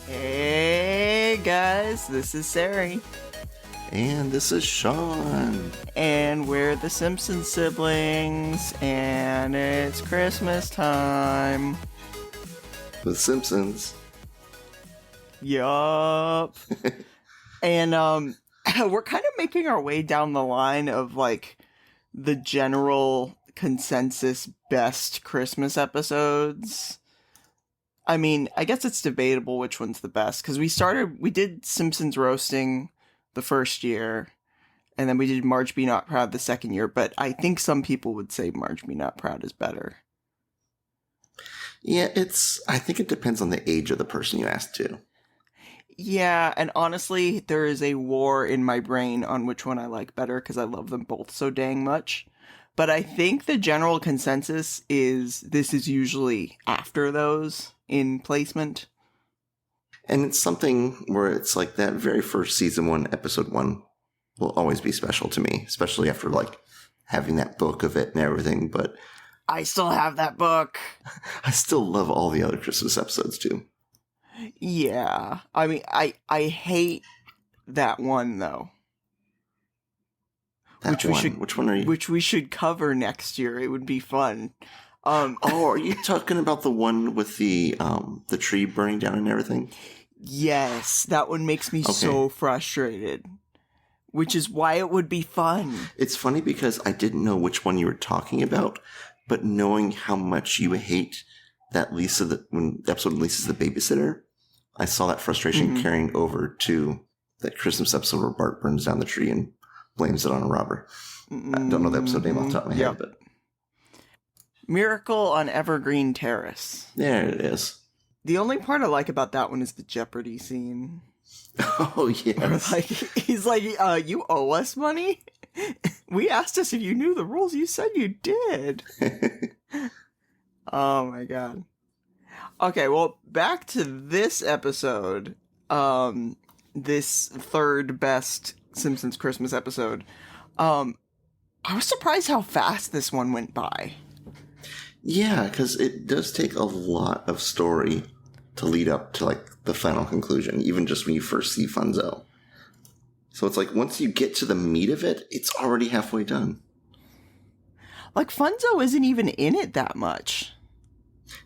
Hey guys, this is Sari. And this is Sean. And we're the Simpsons siblings, and it's Christmas time. The Simpsons. Yup. And we're kind of making our way down the line of like the general consensus best Christmas episodes. I mean, I guess it's debatable which one's the best, because we did Simpsons roasting the first year, and then we did Marge Be Not Proud the second year, but I think some people would say Marge Be Not Proud is better. Yeah, I think it depends on the age of the person you ask to. Yeah, and honestly, there is a war in my brain on which one I like better, because I love them both so dang much. But I think the general consensus is this is usually after those in placement. And it's something where it's like that very first season 1, episode 1 will always be special to me, especially after like having that book of it and everything. But I still have that book. I still love all the other Christmas episodes too. Yeah. I mean, I hate that one though. Which one are you? Which we should cover next year. It would be fun. Are you talking about the one with the tree burning down and everything? Yes, that one makes me so frustrated. Which is why it would be fun. It's funny because I didn't know which one you were talking about, but knowing how much you hate that when the episode Lisa's the babysitter, I saw that frustration carrying over to that Christmas episode where Bart burns down the tree and blames it on a robber. I don't know the episode name off the top of my head, but Miracle on Evergreen Terrace. There it is. The only part I like about that one is the Jeopardy scene. Oh, yes. Like, he's like, you owe us money? We asked us if you knew the rules. You said you did. Oh, my God. Okay, well, back to this episode. This third best Simpsons Christmas episode. I was surprised how fast this one went by. Yeah, because it does take a lot of story to lead up to like the final conclusion, even just when you first see Funzo. So it's like once you get to the meat of it, it's already halfway done. Like Funzo isn't even in it that much.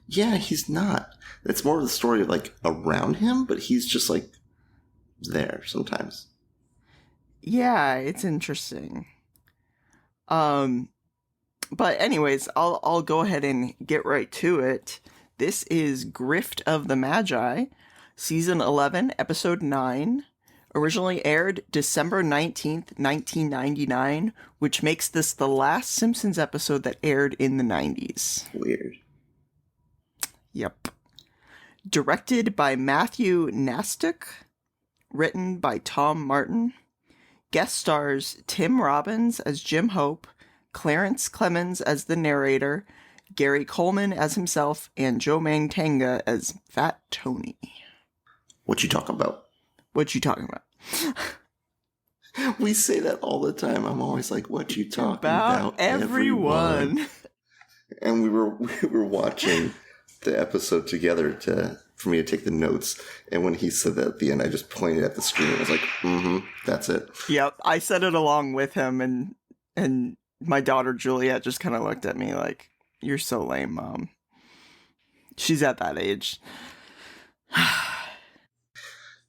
Yeah, he's not. It's more of the story like around him, but he's just like there sometimes. Yeah, it's interesting. But anyways, I'll go ahead and get right to it. This is Grift of the Magi, Season 11, Episode 9. Originally aired December 19th, 1999, which makes this the last Simpsons episode that aired in the 90s. Weird. Yep. Directed by Matthew Nastuk. Written by Tom Martin. Guest stars Tim Robbins as Jim Hope, Clarence Clemens as the narrator, Gary Coleman as himself, and Joe Mantegna as Fat Tony. What you talking about? What you talking about? We say that all the time. I'm always like, what you talking about? Everyone. And we were watching the episode together for me to take the notes. And when he said that at the end, I just pointed at the screen. I was like, that's it. Yep, I said it along with him, and my daughter Juliet just kind of looked at me like, you're so lame, Mom. She's at that age.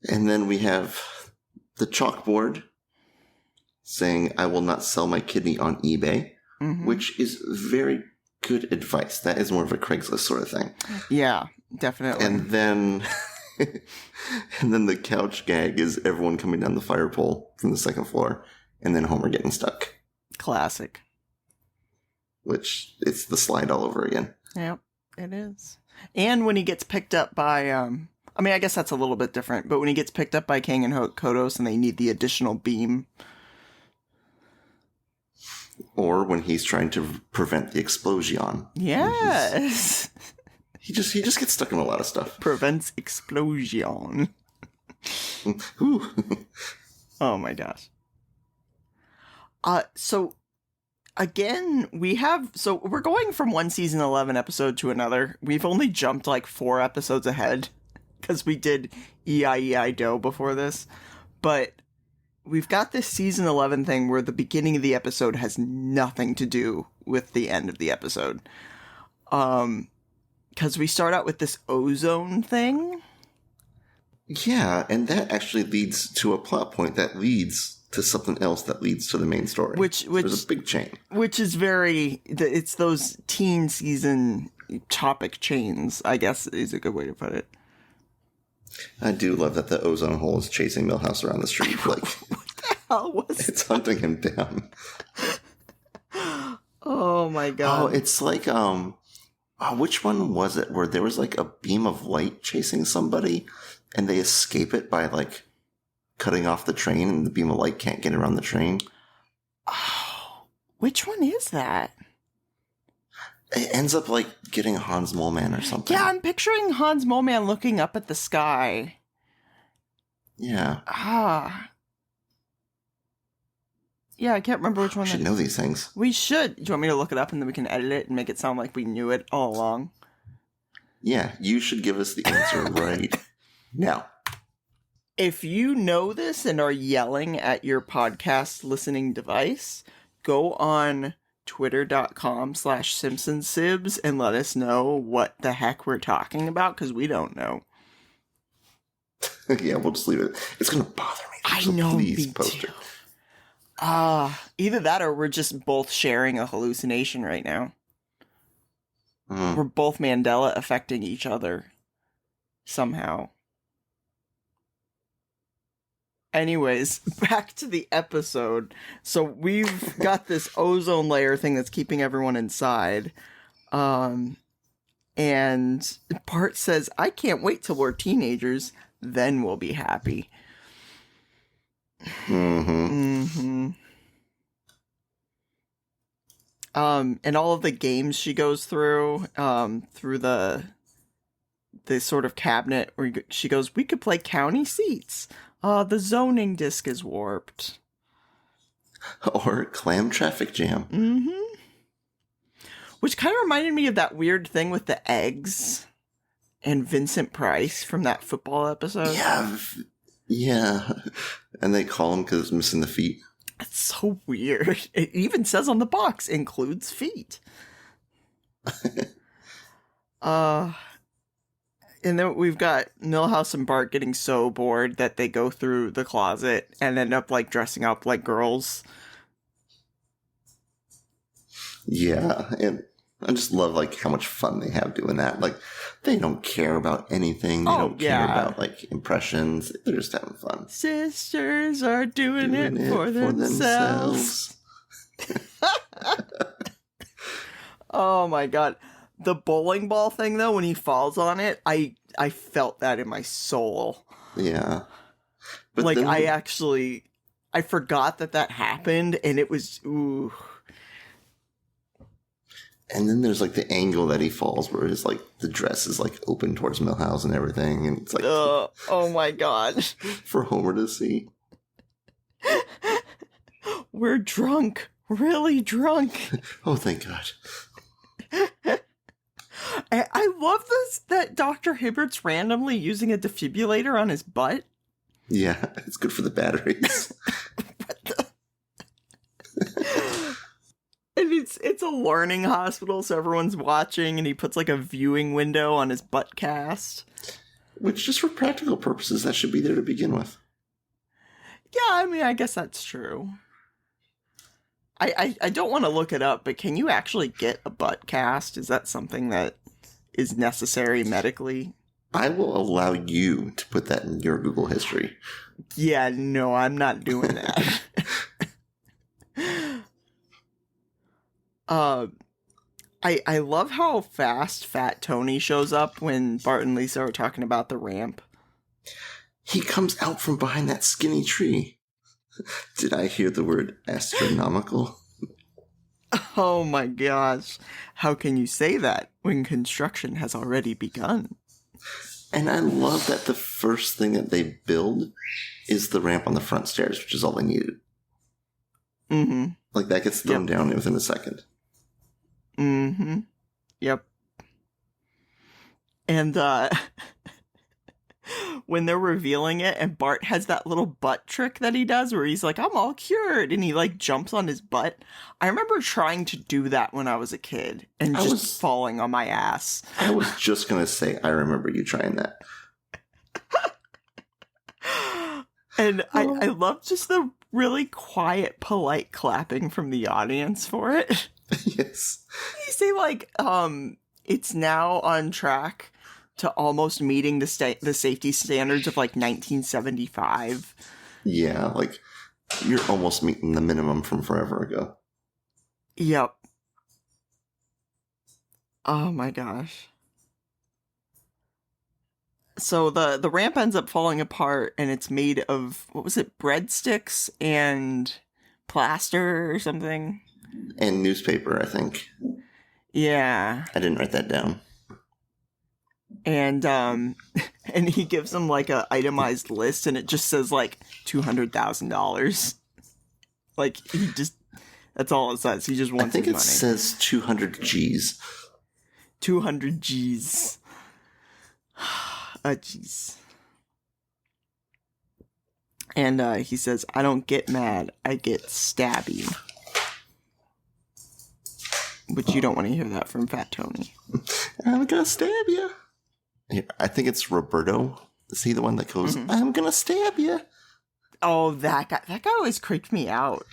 And then we have the chalkboard saying, I will not sell my kidney on eBay, which is very good advice. That is more of a Craigslist sort of thing. Yeah, definitely. And then the couch gag is everyone coming down the fire pole from the second floor, and then Homer getting stuck. Classic. Which, it's the slide all over again. Yep, it is. And when he gets picked up by, I mean, I guess that's a little bit different, but when he gets picked up by Kang and Kodos and they need the additional beam. Or when he's trying to prevent the explosion. Yes. He just gets stuck in a lot of stuff. Prevents explosion. Oh my gosh. So again, we're going from one season 11 episode to another. We've only jumped like 4 episodes ahead. because we did E-I-E-I-Do before this. But we've got this season 11 thing where the beginning of the episode has nothing to do with the end of the episode. Because we start out with this ozone thing. Yeah, and that actually leads to a plot point that leads to something else that leads to the main story. Which there's a big chain. Which is it's those teen season topic chains, I guess is a good way to put it. I do love that the ozone hole is chasing Milhouse around the street. Like, what the hell was it's hunting him down. Oh my god. Oh, it's like, which one was it where there was like a beam of light chasing somebody and they escape it by like cutting off the train and the beam of light can't get around the train? Oh, which one is that? It ends up like getting Hans Moleman or something. Yeah, I'm picturing Hans Moleman looking up at the sky. Yeah. Yeah, I can't remember which one. We should know these things. We should. Do you want me to look it up and then we can edit it and make it sound like we knew it all along? Yeah, you should give us the answer right now. If you know this and are yelling at your podcast listening device, go on twitter.com/SimpsonsSibs and let us know what the heck we're talking about, because we don't know. Yeah, we'll just leave it. It's going to bother me. I so know, please me post too. it. Either that or we're just both sharing a hallucination right now. We're both Mandela affecting each other somehow. Anyways, back to the episode. So we've got this ozone layer thing that's keeping everyone inside. And Bart says, I can't wait till we're teenagers. Then we'll be happy. And all of the games she goes through the sort of cabinet where she goes, we could play county seats. The zoning disc is warped. Or clam traffic jam. Which kind of reminded me of that weird thing with the eggs and Vincent Price from that football episode. Yeah. And they call him because it's missing the feet. It's so weird. It even says on the box, includes feet. And then we've got Milhouse and Bart getting so bored that they go through the closet and end up like dressing up like girls. Yeah, and I just love like how much fun they have doing that. Like, they don't care about anything. They don't care about like impressions. They're just having fun. Sisters are doing it for themselves. Oh my god. The bowling ball thing though, when he falls on it, I felt that in my soul. Yeah. But like, then, I forgot that happened, and it was, ooh. And then there's like the angle that he falls where it's like the dress is like open towards Milhouse and everything, and it's like oh my god. For Homer to see. We're drunk. Really drunk. Oh, thank God. I love this, that Dr. Hibbert's randomly using a defibrillator on his butt. Yeah, it's good for the batteries. And it's a learning hospital, so everyone's watching, and he puts like a viewing window on his butt cast. Which, just for practical purposes, that should be there to begin with. Yeah, I mean, I guess that's true. I don't want to look it up, but can you actually get a butt cast? Is that something that is necessary medically? I will allow you to put that in your Google history. Yeah, no, I'm not doing that. I love how fast Fat Tony shows up when Bart and Lisa are talking about the ramp. He comes out from behind that skinny tree. Did I hear the word astronomical? Oh my gosh. How can you say that when construction has already begun? And I love that the first thing that they build is the ramp on the front stairs, which is all they needed. Like, that gets thrown down within a second. Yep. And when they're revealing it, and Bart has that little butt trick that he does where he's like, I'm all cured, and he like jumps on his butt. I remember trying to do that when I was a kid and just falling on my ass. I was just going to say, I remember you trying that. And I love just the really quiet, polite clapping from the audience for it. Yes. You say like, it's now on track to almost meeting the safety standards of like 1975. Yeah, like you're almost meeting the minimum from forever ago. Yep. Oh my gosh. So the ramp ends up falling apart, and it's made of, what was it, breadsticks and plaster or something? And newspaper, I think. Yeah. I didn't write that down. And and he gives them like a itemized list, and it just says like $200,000. Like he just, that's all it says. He just wants his money. I think it says 200 G's. 200 G's. Jeez. And he says, I don't get mad, I get stabby. But you don't want to hear that from Fat Tony. I'm gonna stab you. I think it's Roberto. Is he the one that goes, I'm gonna stab you? Oh, that guy. That guy always creeped me out.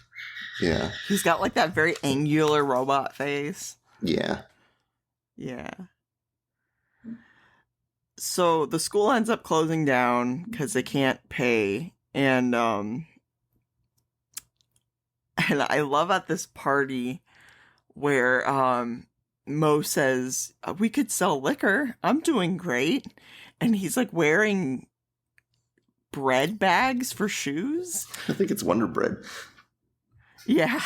Yeah. He's got like that very angular robot face. Yeah. Yeah. So the school ends up closing down because they can't pay. And I love at this party where Mo says, we could sell liquor. I'm doing great. And he's like wearing bread bags for shoes. I think it's Wonder Bread. Yeah.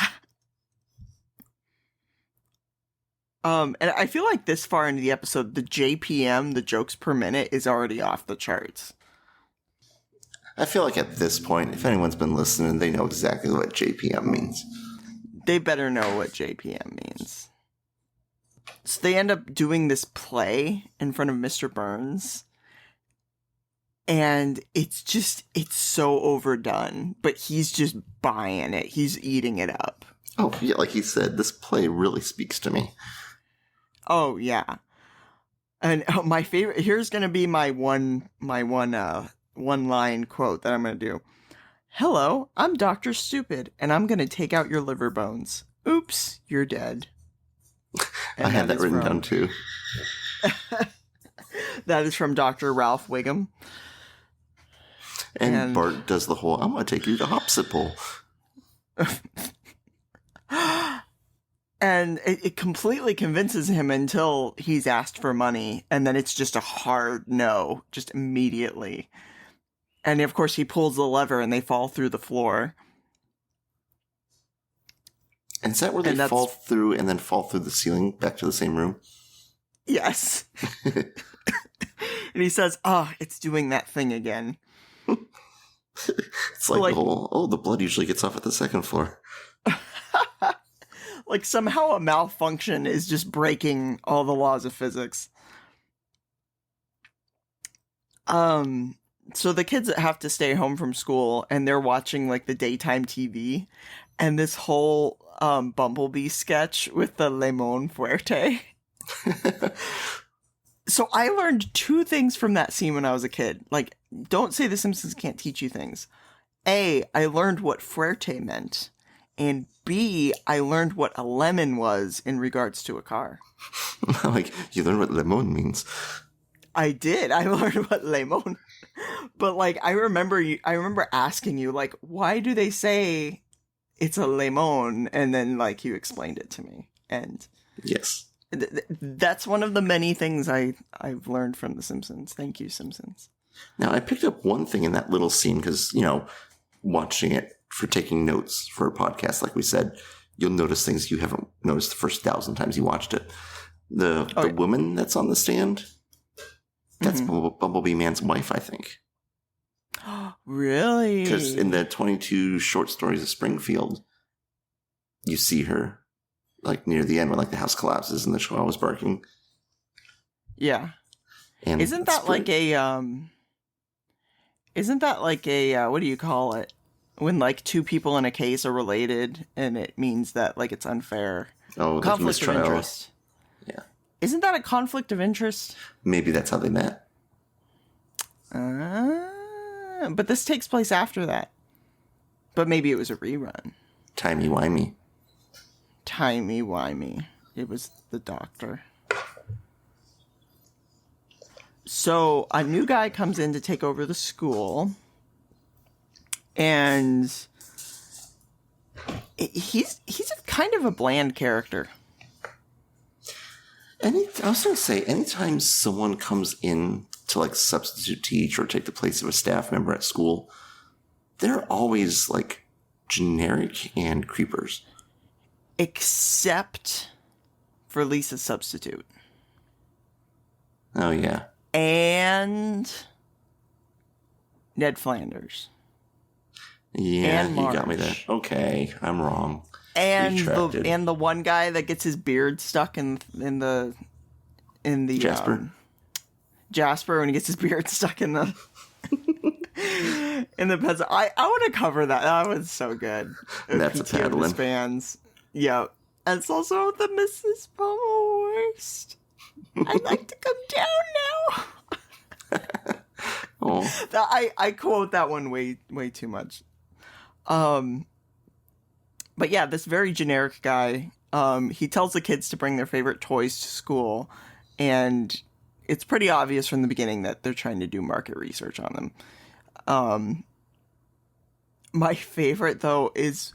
And I feel like this far into the episode, the JPM, the jokes per minute, is already off the charts. I feel like at this point, if anyone's been listening, they know exactly what JPM means. They better know what JPM means. So they end up doing this play in front of Mr. Burns. And it's so overdone. But he's just buying it. He's eating it up. Oh, yeah, like he said, this play really speaks to me. Oh, yeah. And my favorite, here's going to be my one line quote that I'm going to do. Hello, I'm Dr. Stupid, and I'm going to take out your liver bones. Oops, you're dead. I had that written down too. That is from Dr. Ralph Wiggum. And Bart does the whole, I'm going to take you to Hopsiple. And it completely convinces him until he's asked for money, and then it's just a hard no, just immediately. And of course he pulls the lever and they fall through the floor. And is that where they fall through and then fall through the ceiling back to the same room? Yes. And he says, it's doing that thing again. It's like the whole, the blood usually gets off at the second floor. Like somehow a malfunction is just breaking all the laws of physics. So the kids have to stay home from school, and they're watching like the daytime TV, and this whole Bumblebee sketch with the Lemon Fuerte. So I learned two things from that scene when I was a kid. Like, don't say The Simpsons can't teach you things. A, I learned what Fuerte meant. And B, I learned what a lemon was in regards to a car. Like, you learned what lemon means. I did. I learned what lemon. But, like, I remember asking you, like, why do they say it's a lemon? And then, like, you explained it to me. And yes. That's one of the many things I've learned from The Simpsons. Thank you, Simpsons. Now, I picked up one thing in that little scene because, watching it for taking notes for a podcast, like we said, you'll notice things you haven't noticed the first 1,000 times you watched it. The woman that's on the stand, that's Bumblebee Man's wife, I think. Really? Because in the 22 short stories of Springfield, you see her, like, near the end when, like, the house collapses and the chihuahua's barking. Yeah. And isn't that like a, Isn't that like a, what do you call it? When like two people in a case are related and it means that like it's unfair. Oh, there's Conflict of mistrial. interest. Yeah. Isn't that a conflict of interest? Maybe that's how they met. But this takes place after that. But maybe it was a rerun. Timey-wimey. Timey-wimey. It was the doctor. So a new guy comes in to take over the school. And he's a kind of a bland character. I was going to say, anytime someone comes in to like substitute teach or take the place of a staff member at school, they're always like generic and creepers. Except for Lisa's substitute. Oh, yeah. And Ned Flanders. Yeah, and you got me Marge. there. Okay, I'm wrong. And Retracted. the one guy that gets his beard stuck in the Jasper. Jasper, when he gets his beard stuck in the in the pencil. I want to cover that. That was so good. That's a paddling. Bands. Yeah. And it's also the Mrs. Post. I'd like to come down now. Oh. I quote that one way too much. But yeah, this very generic guy, he tells the kids to bring their favorite toys to school, and it's pretty obvious from the beginning that they're trying to do market research on them. My favorite, though, is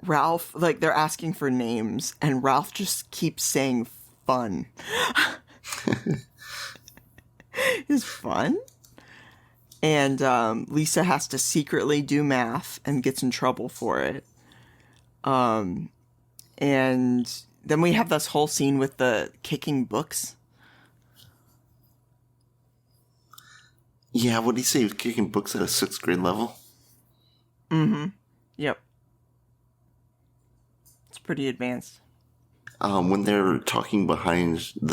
Ralph. Like, they're asking for names, and Ralph just keeps saying fun. Is fun? And Lisa has to secretly do math and gets in trouble for it. And then we have this whole scene with the kicking books. Yeah, what did he say? He was kicking books at a 6th grade level? Mm-hmm. Yep. It's pretty advanced. When they're talking behind in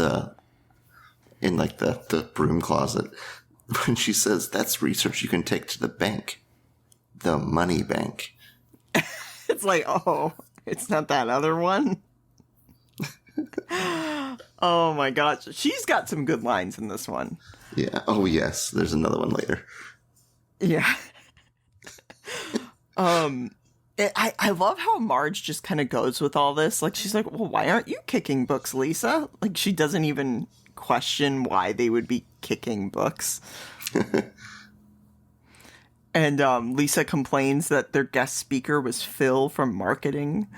the broom closet, when she says, that's research you can take to the bank. The money bank. It's like, oh, it's not that other one. Oh my gosh. She's got some good lines in this one. Yeah. Oh, yes. There's another one later. Yeah. I love how Marge just kind of goes with all this. Like, she's like, well, why aren't you kicking books, Lisa? Like, she doesn't even question why they would be kicking books. And Lisa complains that their guest speaker was Phil from marketing.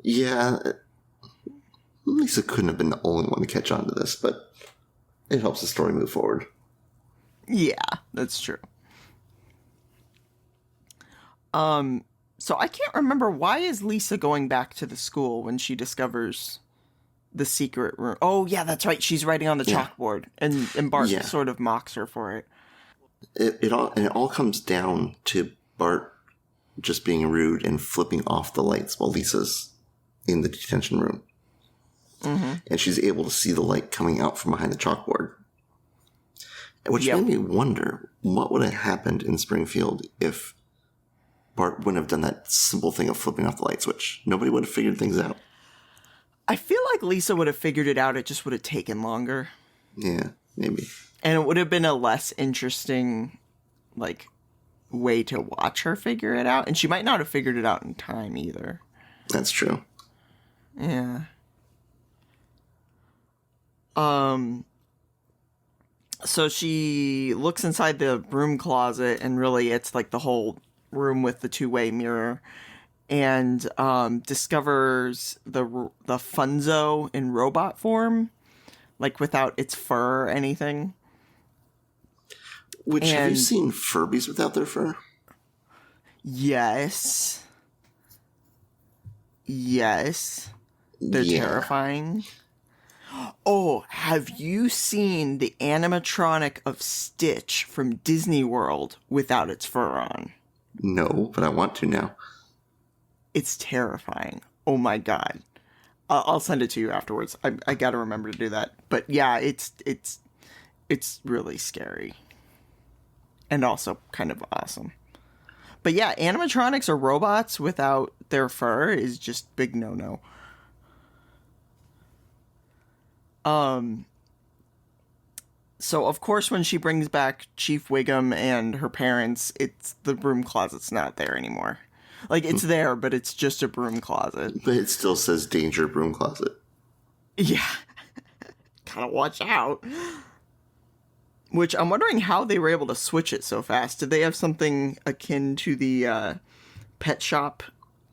Yeah. Lisa couldn't have been the only one to catch on to this, but it helps the story move forward. Yeah, that's true. So I can't remember, why is Lisa going back to the school when she discovers the secret room? Oh, yeah, that's right. She's writing on the chalkboard, and Bart sort of mocks her for it. It all comes down to Bart just being rude and flipping off the lights while Lisa's in the detention room. Mm-hmm. And she's able to see the light coming out from behind the chalkboard. Which made me wonder, what would have happened in Springfield if Bart wouldn't have done that simple thing of flipping off the light switch? Nobody would have figured things out. I feel like Lisa would have figured it out. It just would have taken longer. Yeah, maybe. And it would have been a less interesting, like, way to watch her figure it out. And she might not have figured it out in time either. That's true. Yeah. So she looks inside the broom closet, and really it's like the whole room with the two-way mirror, and discovers the Funzo in robot form, like without its fur or anything. Have you seen Furbies without their fur? Yes. They're terrifying. Oh, have you seen the animatronic of Stitch from Disney World without its fur on? No, but I want to now. It's terrifying. Oh my god. I'll send it to you afterwards. I gotta remember to do that. But yeah, it's It's really scary. And also kind of awesome. But yeah, animatronics or robots without their fur is just big no-no. So of course when she brings back Chief Wiggum and her parents, it's the broom closet's not there anymore. Like, it's there, but it's just a broom closet. But it still says danger broom closet. Yeah. Gotta watch out. Which I'm wondering how they were able to switch it so fast. Did they have something akin to the pet shop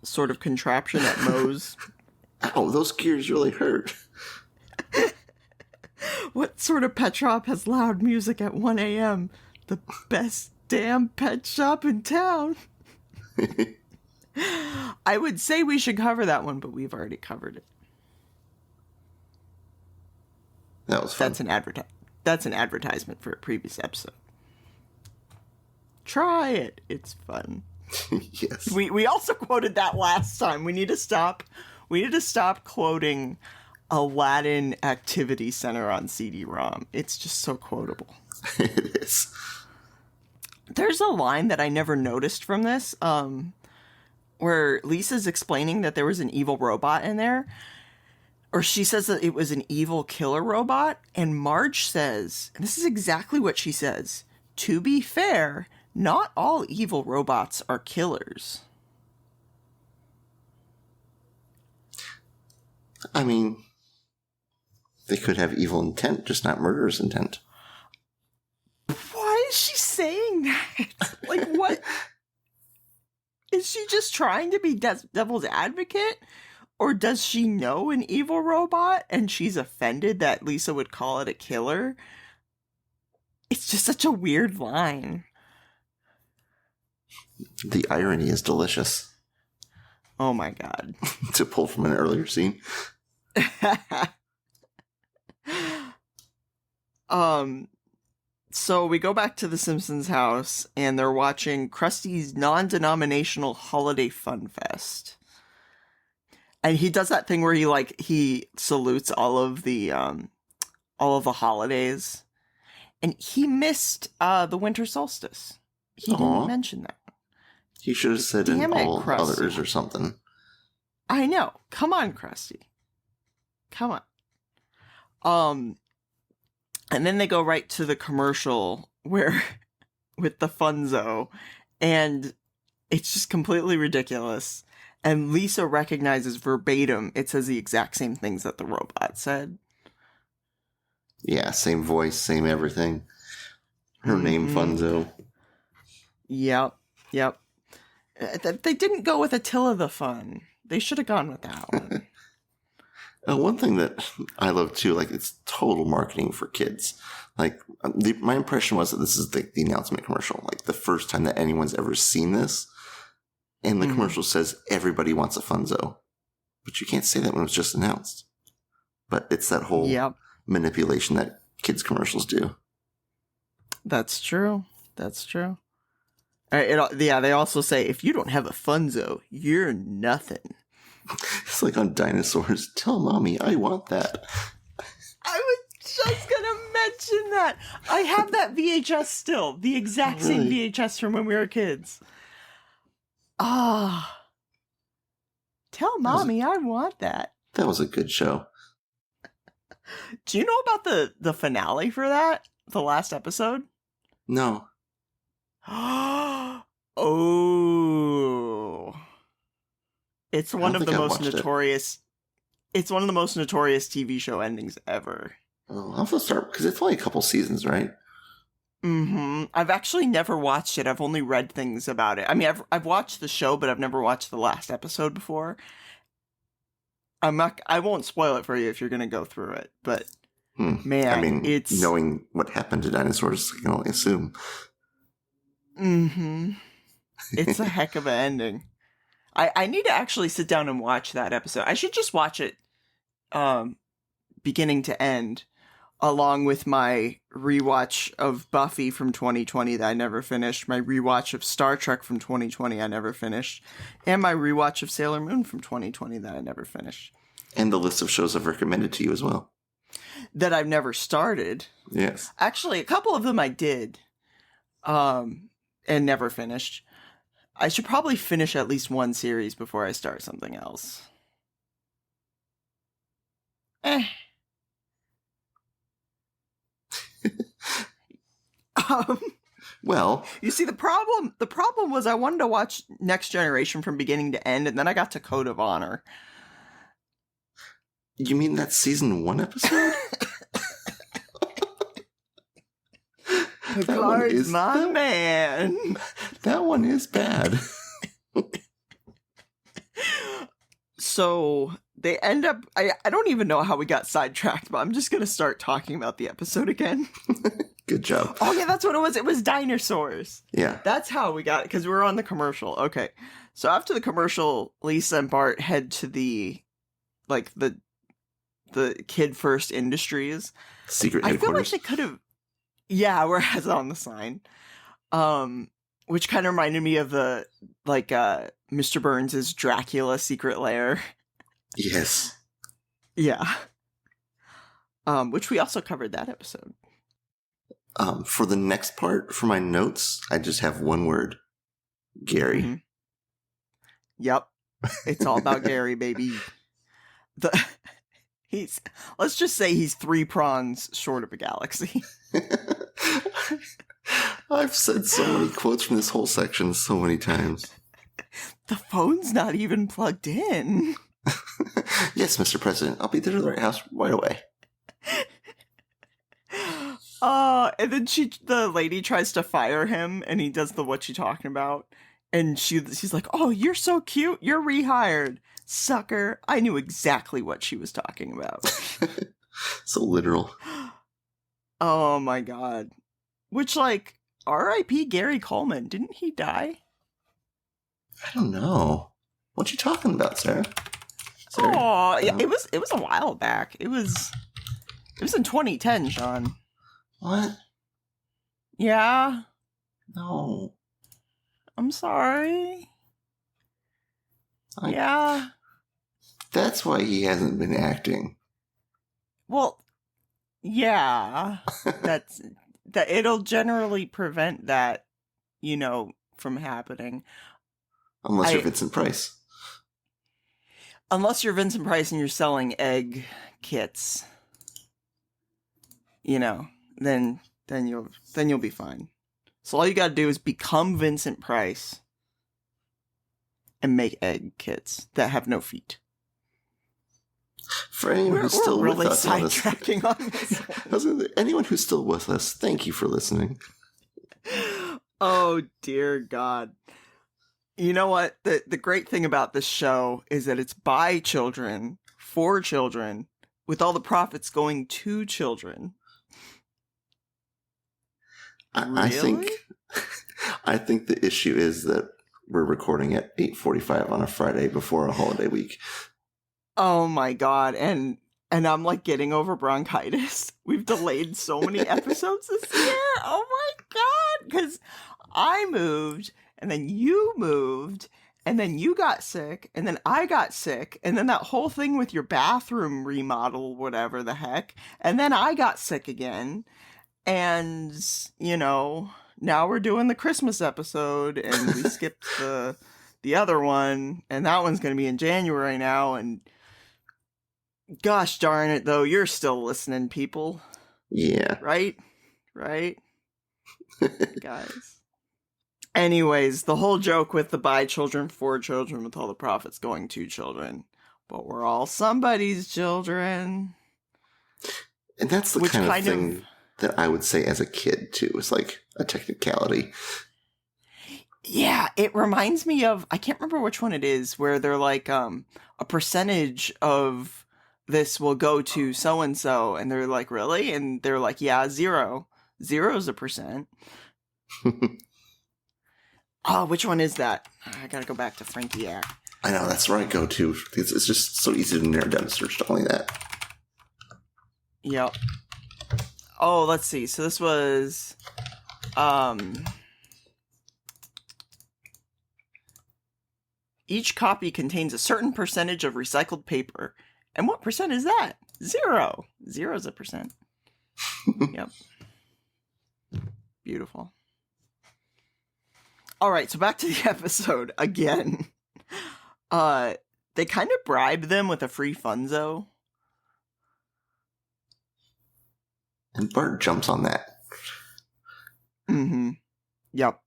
sort of contraption at Moe's? Ow, those gears really hurt. What sort of pet shop has loud music at 1 a.m.? The best damn pet shop in town. I would say we should cover that one, but we've already covered it. That was fun. That's an advertisement for a previous episode. Try it. It's fun. Yes. We also quoted that last time. We need to stop quoting Aladdin Activity Center on CD-ROM. It's just so quotable. It is. There's a line that I never noticed from this, where Lisa's explaining that there was an evil robot in there. Or she says that it was an evil killer robot, and Marge says, and this is exactly what she says, "To be fair, not all evil robots are killers." I mean, they could have evil intent, just not murderous intent. Why is she saying that? Like, what? Is she just trying to be devil's advocate? Or does she know an evil robot and she's offended that Lisa would call it a killer? It's just such a weird line. The irony is delicious. Oh my god. To pull from an earlier scene. So we go back to the Simpsons house and they're watching Krusty's non-denominational holiday fun fest. And he does that thing where he salutes all of the holidays. And he missed the winter solstice. He didn't mention that. He should have said in all others or something. I know. Come on, Krusty. Come on. And then they go right to the commercial where with the Funzo, and it's just completely ridiculous. And Lisa recognizes verbatim, it says the exact same things that the robot said. Yeah, same voice, same everything. Her name, Funzo. Yep. They didn't go with Attila the Fun. They should have gone with that one. One thing that I love too, like, it's total marketing for kids. Like, my impression was that this is the announcement commercial, like the first time that anyone's ever seen this. And the commercial says everybody wants a Funzo. But you can't say that when it's just announced. But it's that whole manipulation that kids' commercials do. That's true. They also say, if you don't have a Funzo, you're nothing. It's like on dinosaurs. Tell mommy I want that. I was just going to mention that. I have that VHS still. The exact same VHS from when we were kids. Tell mommy I want that. That was a good show. Do you know about the finale for that? The last episode? No. Oh. It's one of the most notorious. It's one of the most notorious TV show endings ever. Oh, I'll have to start because it's only a couple seasons, right? I've actually never watched it. I've only read things about it. I mean, I've watched the show, but I've never watched the last episode before. I won't spoil it for you if you're going to go through it, but man, I mean, it's knowing what happened to dinosaurs, I can only assume. It's a heck of an ending. I need to actually sit down and watch that episode. I should just watch it beginning to end, along with my rewatch of Buffy from 2020 that I never finished, my rewatch of Star Trek from 2020 I never finished, and my rewatch of Sailor Moon from 2020 that I never finished. And the list of shows I've recommended to you as well. that I've never started. Yes. Actually, a couple of them I did, and never finished. I should probably finish at least one series before I start something else. Well, you see, the problem was I wanted to watch Next Generation from beginning to end, and then I got to Code of Honor. You mean that season 1 episode? Picard's my man. That one is bad. So they end up... I don't even know how we got sidetracked, but I'm just going to start talking about the episode again. Good job. Oh, yeah, that's what it was. It was dinosaurs. Yeah. That's how we got it, because we were on the commercial. Okay. So after the commercial, Lisa and Bart head to the Kid First Industries. Secret I headquarters. feel like they could have... Yeah, where it has it on the sign. Which kind of reminded me of the, Mr. Burns' Dracula secret lair. Yes. Yeah. Which we also covered that episode. For the next part, for my notes, I just have one word. Gary. Mm-hmm. Yep. It's all about Gary, baby. Let's just say he's 3 prongs short of a galaxy. I've said so many quotes from this whole section so many times. The phone's not even plugged in. Yes, Mr. President, I'll be there to the right house right away. And then the lady tries to fire him, and he does the "what you talking about?" And she's like, "Oh, you're so cute. You're rehired, sucker." I knew exactly what she was talking about. So literal. Oh my god. Which, R.I.P. Gary Coleman. Didn't he die? I don't know. What you talking about, Sarah? Oh, yeah, it was a while back. It was in 2010, Sean. What? Yeah. No. I'm sorry. Yeah. That's why he hasn't been acting. Well, yeah. That it'll generally prevent that, from happening. Unless you're Vincent Price. Unless you're Vincent Price and you're selling egg kits, then you'll be fine. So all you gotta do is become Vincent Price and make egg kits that have no feet. For anyone who's still really with us, sidetracking on this. Anyone who's still with us, thank you for listening. Oh dear God! You know what? The great thing about this show is that it's by children, for children, with all the profits going to children. I think the issue is that we're recording at 8:45 on a Friday before a holiday week. Oh my god, and I'm getting over bronchitis. We've delayed so many episodes this year. Oh my god, because I moved, and then you moved, and then you got sick, and then I got sick, and then that whole thing with your bathroom remodel, whatever the heck, and then I got sick again, and, now we're doing the Christmas episode, and we skipped the other one, and that one's going to be in January now, and gosh darn it, though, you're still listening, people. Yeah. Right? Guys. Anyways, the whole joke with the by children, for children, with all the profits going to children. But we're all somebody's children. And that's the kind of thing that I would say as a kid, too. It's like a technicality. Yeah, it reminds me of, I can't remember which one it is, where they're like, a percentage of this will go to so-and-so, and they're like, really? And they're like, yeah, 0. 0's a percent. Oh, which one is that? I gotta go back to Frankie Act. I know, that's where I go to. It's just so easy to narrow down the search to only that. Yep. Oh, let's see. So this was, each copy contains a certain percentage of recycled paper. And what percent is that? Zero. Zero's a percent. Yep. Beautiful. All right, so back to the episode again. They kind of bribe them with a free Funzo. And Bart jumps on that. Mm-hmm. Yep.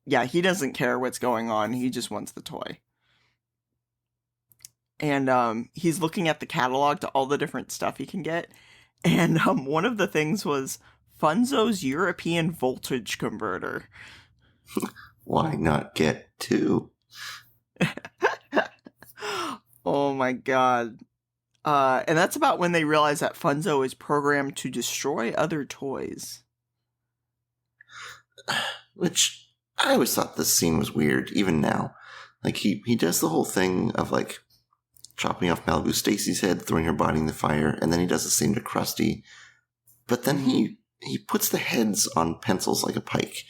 Yeah, he doesn't care what's going on. He just wants the toy. And he's looking at the catalog to all the different stuff he can get. And one of the things was Funzo's European Voltage Converter. Why not get two? Oh my god. And that's about when they realize that Funzo is programmed to destroy other toys. Which, I always thought this scene was weird, even now. Like, he does the whole thing of, like, chopping off Malibu Stacy's head, throwing her body in the fire, and then he does the same to Krusty. But then he puts the heads on pencils like a pike.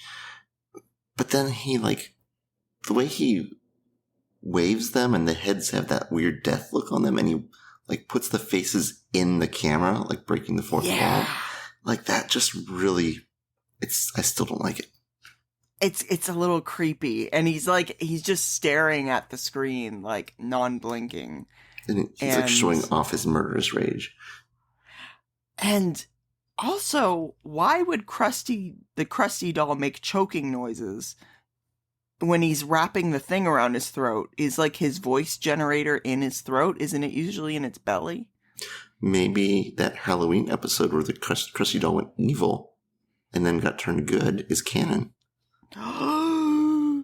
But then he, like, the way he waves them and the heads have that weird death look on them, and he, like, puts the faces in the camera, like breaking the fourth wall. Like, that just really, I still don't like it. It's a little creepy, and he's just staring at the screen, like, non-blinking. And he's like showing off his murderous rage. And also, why would the Krusty doll make choking noises when he's wrapping the thing around his throat? Is, like, his voice generator in his throat? Isn't it usually in its belly? Maybe that Halloween episode where the Krusty doll went evil and then got turned good is canon. Oh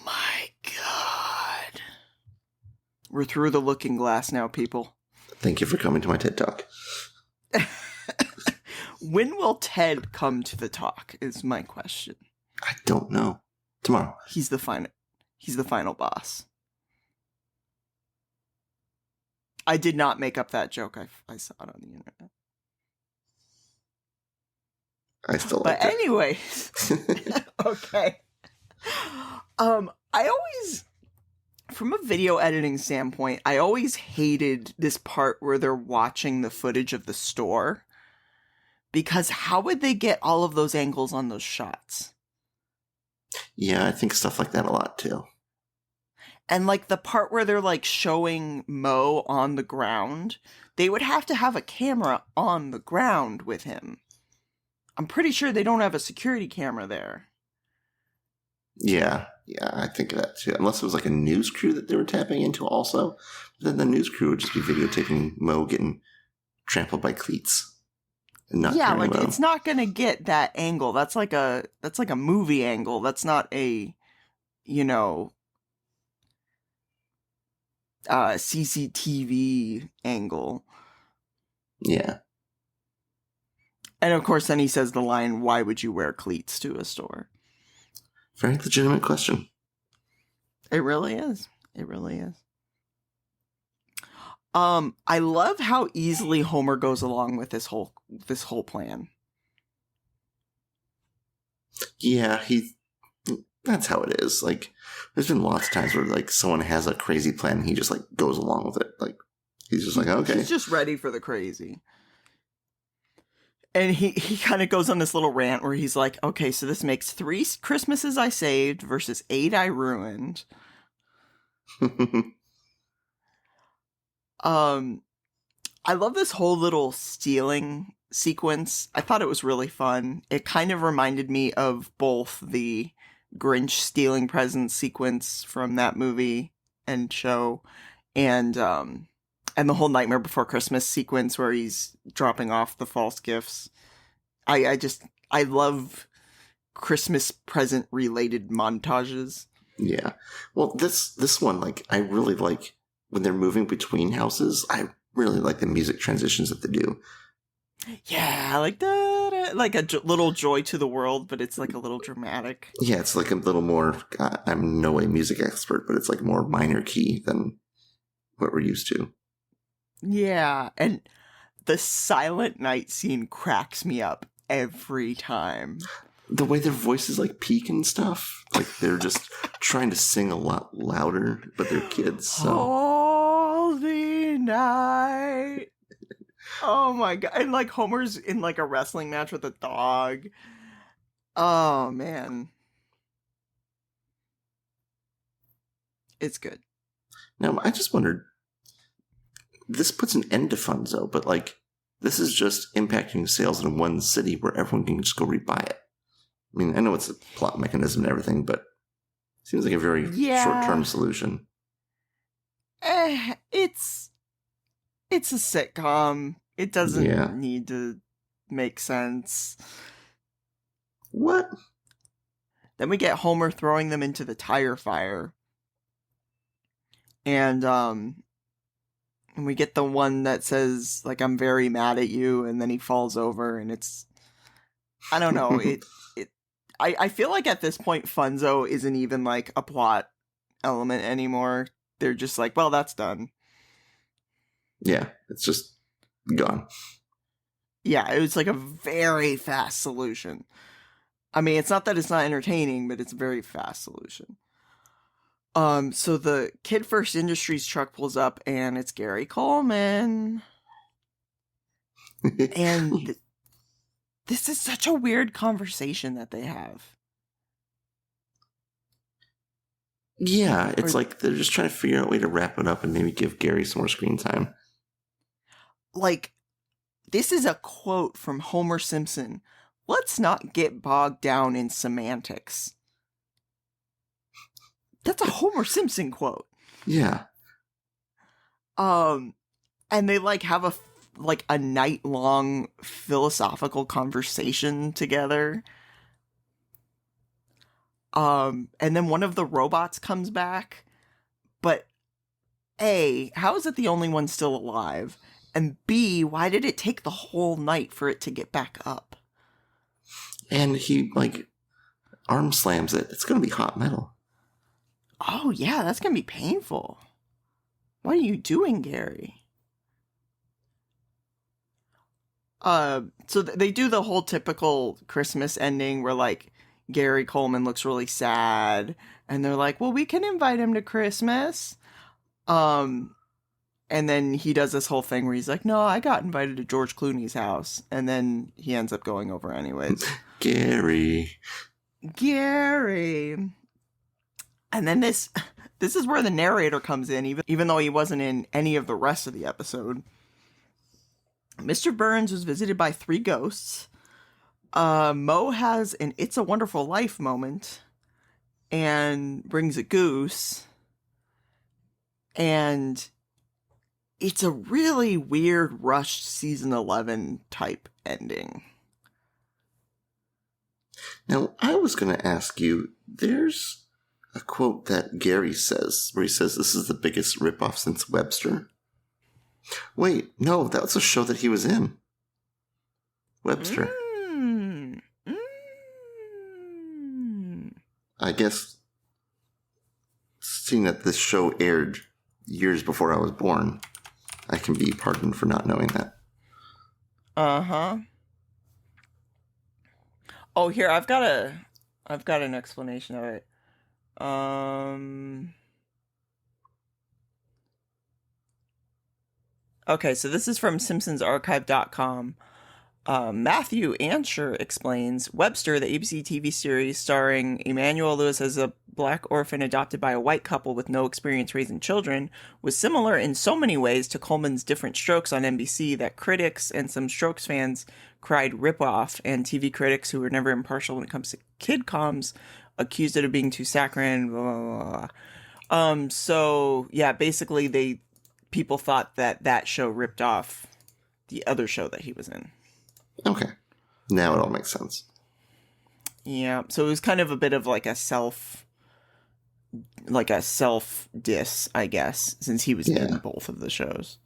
my god. We're through the looking glass now, people. Thank you for coming to my TED Talk. When will Ted come to the talk is my question. I don't know. Tomorrow. He's the final boss. I did not make up that joke. I saw it on the internet. I still like it. But anyway. Okay. I always, from a video editing standpoint, I always hated this part where they're watching the footage of the store. Because how would they get all of those angles on those shots? Yeah, I think stuff like that a lot too. And like the part where they're like showing Mo on the ground, they would have to have a camera on the ground with him. I'm pretty sure they don't have a security camera there. Yeah, I think of that too. Unless it was like a news crew that they were tapping into also. Then the news crew would just be videotaping Mo getting trampled by cleats. And not like Mo. It's not gonna get that angle. That's like a movie angle. That's not a, CCTV angle. Yeah. And of course, then he says the line, "Why would you wear cleats to a store?" Very legitimate question. It really is. It really is. I love how easily Homer goes along with this whole plan. Yeah, that's how it is. Like, there's been lots of times where like someone has a crazy plan and he just like goes along with it. Like, he's just like, okay. He's just ready for the crazy. And he kind of goes on this little rant where he's like, okay, so this makes 3 Christmases I saved versus 8 I ruined. I love this whole little stealing sequence. I thought it was really fun. It kind of reminded me of both the Grinch stealing presents sequence from that movie and show, and the whole Nightmare Before Christmas sequence where he's dropping off the false gifts. I love Christmas present related montages. Yeah. Well, this one, like, I really like when they're moving between houses. I really like the music transitions that they do. Yeah, like that, like a little joy to the world, but it's like a little dramatic. Yeah, it's like a little more, I'm no way music expert, but it's like more minor key than what we're used to. Yeah, and the Silent Night scene cracks me up every time. The way their voices like peak and stuff, like they're just trying to sing a lot louder, but they're kids. So. Holy night. Oh my god. And like Homer's in like a wrestling match with a dog. Oh man. It's good. Now, I just wondered, this puts an end to Funzo, but like, this is just impacting sales in one city where everyone can just go rebuy it. I mean, I know it's a plot mechanism and everything, but it seems like a very short-term solution. It's a sitcom. It doesn't need to make sense. What? Then we get Homer throwing them into the tire fire. And we get the one that says, like, I'm very mad at you, and then he falls over, and it's... I don't know. I feel like at this point, Funzo isn't even, like, a plot element anymore. They're just like, well, that's done. Yeah, it's just gone. Yeah, it was like a very fast solution. I mean, it's not that it's not entertaining, but it's a very fast solution. So the Kid First Industries truck pulls up, and it's Gary Coleman. And this is such a weird conversation that they have. Yeah, it's like they're just trying to figure out a way to wrap it up and maybe give Gary some more screen time. Like, this is a quote from Homer Simpson. Let's not get bogged down in semantics. That's a Homer Simpson quote. Yeah. And they like have a night-long philosophical conversation together. And then one of the robots comes back, but A, how is it the only one still alive? And B, why did it take the whole night for it to get back up? And he, like, arm slams it. It's going to be hot metal. Oh, yeah, that's going to be painful. What are you doing, Gary? So they do the whole typical Christmas ending where, like, Gary Coleman looks really sad, and they're like, well, we can invite him to Christmas. And then he does this whole thing where he's like, no, I got invited to George Clooney's house. And then he ends up going over anyways. Gary. And then this is where the narrator comes in, even though he wasn't in any of the rest of the episode. Mr. Burns was visited by 3 ghosts. Mo has an It's a Wonderful Life moment and brings a goose. And it's a really weird rushed season 11 type ending. Now, I was going to ask you, there's a quote that Gary says, where he says, this is the biggest ripoff since Webster. Wait, no, that was a show that he was in. Webster. I guess, seeing that this show aired years before I was born, I can be pardoned for not knowing that. Uh-huh. Oh, here, I've got an explanation of it. Okay, so this is from SimpsonsArchive.com. Matthew Ansher explains, Webster, the ABC TV series starring Emmanuel Lewis as a black orphan adopted by a white couple with no experience raising children, was similar in so many ways to Coleman's Different Strokes on NBC that critics and some Strokes fans cried ripoff, and TV critics who were never impartial when it comes to kidcoms accused it of being too saccharine, blah, blah, blah. So, yeah, basically people thought that show ripped off the other show that he was in. Okay. Now it all makes sense. Yeah, so it was kind of a bit of like a self diss, I guess, since he was in both of the shows.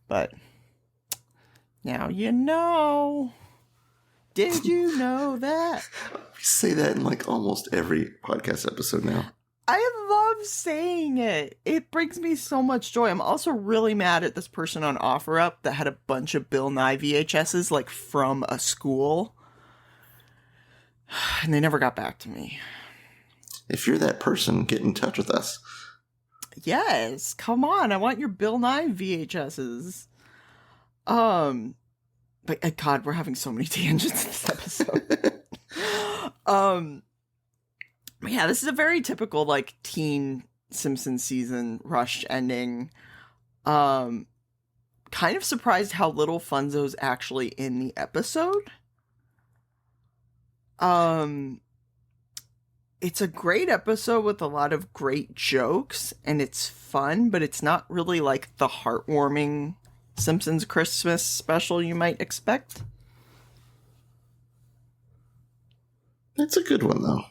But now you know. Did you know that? We say that in like almost every podcast episode now. I love saying it. It brings me so much joy. I'm also really mad at this person on OfferUp that had a bunch of Bill Nye VHSs, like, from a school. And they never got back to me. If you're that person, get in touch with us. Yes, come on. I want your Bill Nye VHSs. But God, we're having so many tangents in this episode. Yeah, this is a very typical like teen Simpsons season rushed ending. Kind of surprised how little Funzo's actually in the episode. It's a great episode with a lot of great jokes, and it's fun, but it's not really like the heartwarming Simpsons Christmas special you might expect. It's a good one, though.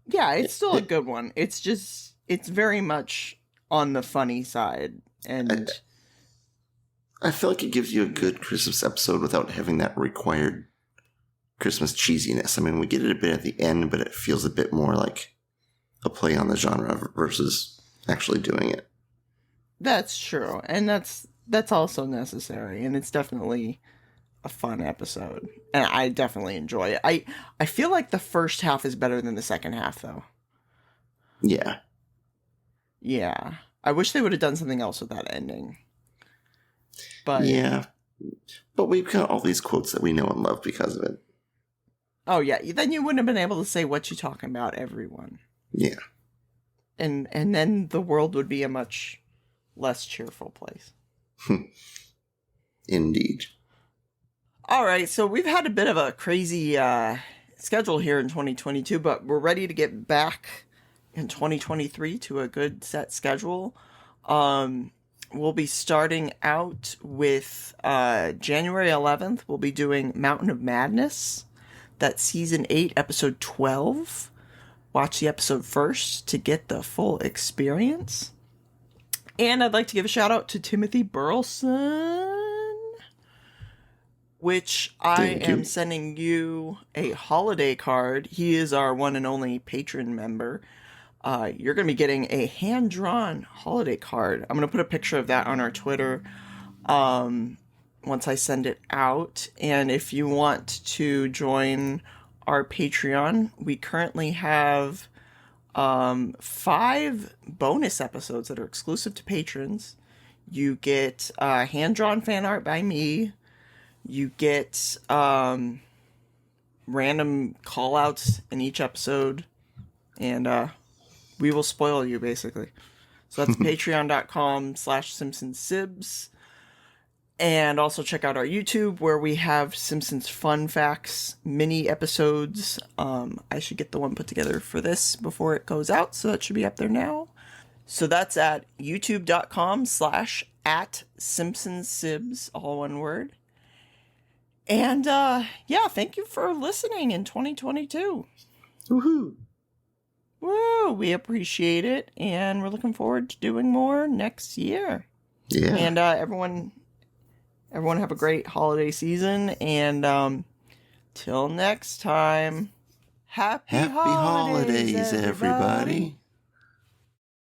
Yeah, it's still a good one. It's just, it's very much on the funny side. And I feel like it gives you a good Christmas episode without having that required Christmas cheesiness. I mean, we get it a bit at the end, but it feels a bit more like a play on the genre versus actually doing it. That's true. And that's also necessary. And it's definitely a fun episode. And I definitely enjoy it. I feel like the first half is better than the second half, though. Yeah. Yeah. I wish they would have done something else with that ending. But yeah. But we've got all these quotes that we know and love because of it. Oh, yeah. Then you wouldn't have been able to say what you talking about, everyone. Yeah. And then the world would be a much less cheerful place. Indeed. All right, so we've had a bit of a crazy schedule here in 2022, but we're ready to get back in 2023 to a good set schedule. We'll be starting out with January 11th. We'll be doing Mountain of Madness. That's season 8, episode 12. Watch the episode first to get the full experience. And I'd like to give a shout out to Timothy Burleson, which I am sending you a holiday card. He is our one and only patron member. You're going to be getting a hand-drawn holiday card. I'm going to put a picture of that on our Twitter once I send it out. And if you want to join our Patreon, we currently have 5 bonus episodes that are exclusive to patrons. You get hand-drawn fan art by me. You get random call-outs in each episode. And we will spoil you, basically. So that's patreon.com/SimpsonsSibs. And also check out our YouTube, where we have Simpsons Fun Facts mini episodes. I should get the one put together for this before it goes out, so that should be up there now. So that's at youtube.com/@SimpsonsSibs, all one word. And yeah, thank you for listening in 2022. Woohoo! Woo! We appreciate it, and we're looking forward to doing more next year. Yeah. And everyone have a great holiday season, and till next time, happy holidays, everybody.